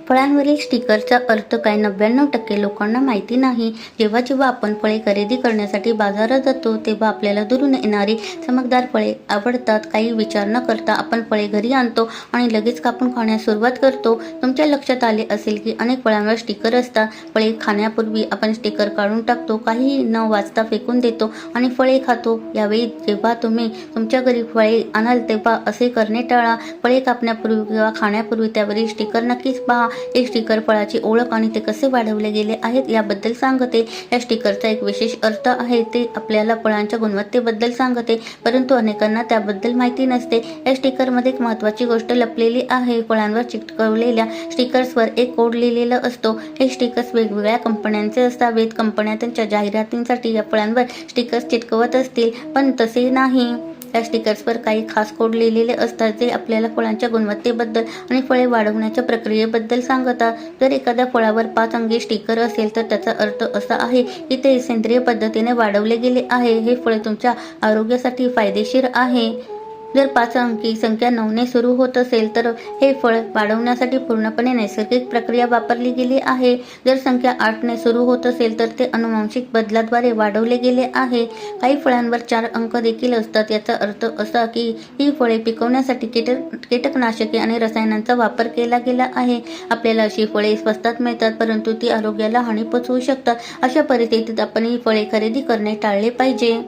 फळांवरील स्टिकरचा अर्थ काय 99% लोकांना माहिती नाही. जेव्हा जेव्हा आपण फळे खरेदी करण्यासाठी बाजारात जातो तेव्हा आपल्याला दुरून येणारी चमकदार फळे आवडतात. काही विचार न करता आपण फळे घरी आणतो आणि लगेच कापून खाण्यास सुरुवात करतो. तुमच्या लक्षात आले असेल की अनेक फळांवर स्टिकर असतात. फळे खाण्यापूर्वी आपण स्टिकर काढून टाकतो, काहीही न वाचता फेकून देतो आणि फळे खातो. यावेळी जेव्हा तुम्ही तुमच्या घरी फळे आणाल तेव्हा असे करणे टाळा. फळे कापण्यापूर्वी किंवा खाण्यापूर्वी त्यावरील स्टिकर नक्कीच पहा. एक स्टिकर फळाची ओळख आणि ते कसे वाढवले गेले आहेत याबद्दल सांगते. या स्टिकरचा एक विशेष अर्थ आहे. ते आपल्याला फळांच्या गुणवत्तेबद्दल सांगते, परंतु अनेकांना त्याबद्दल माहिती नसते. या स्टिकरमध्ये एक महत्त्वाची गोष्ट लपलेली आहे. फळांवर चिटकवलेल्या स्टिकर्सवर एक कोड लिहिलेला असतो. हे स्टिकर्स वेगवेगळ्या कंपन्यांचे असतात. कंपन्या त्यांच्या जाहिरातींसाठी या फळांवर स्टिकर्स चिटकवत असतील, पण तसे नाही. या स्टिकर्सवर काही खास कोड लिहिलेले असतात जे आपल्याला फळांच्या गुणवत्तेबद्दल आणि फळे वाढवण्याच्या प्रक्रियेबद्दल सांगतात. जर एखाद्या फळावर 5 अंकी स्टिकर असेल तर त्याचा अर्थ असा आहे की ते सेंद्रिय पद्धतीने वाढवले गेले आहे. हे फळ तुमच्या आरोग्यासाठी फायदेशीर आहे. जर 5 अंकी संख्या 9 ने सुरू होत असेल तर हे फळ वाढवण्यासाठी पूर्णपणे नैसर्गिक प्रक्रिया वापरली गेली आहे. जर संख्या 8 ने सुरू होत असेल तर ते अनुवांशिक बदलाद्वारे वाढवले गेले आहे. काही फळांवर 4 अंक देखील असतात. याचा अर्थ असा की ही फळे पिकवण्यासाठी कीटकनाशके आणि रसायनांचा वापर केला गेला आहे. आपल्याला अशी फळे स्वस्तात मिळतात, परंतु ती आरोग्याला हानी पोहोचवू शकतात. अशा परिस्थितीत आपण ही फळे खरेदी करणे टाळले पाहिजे.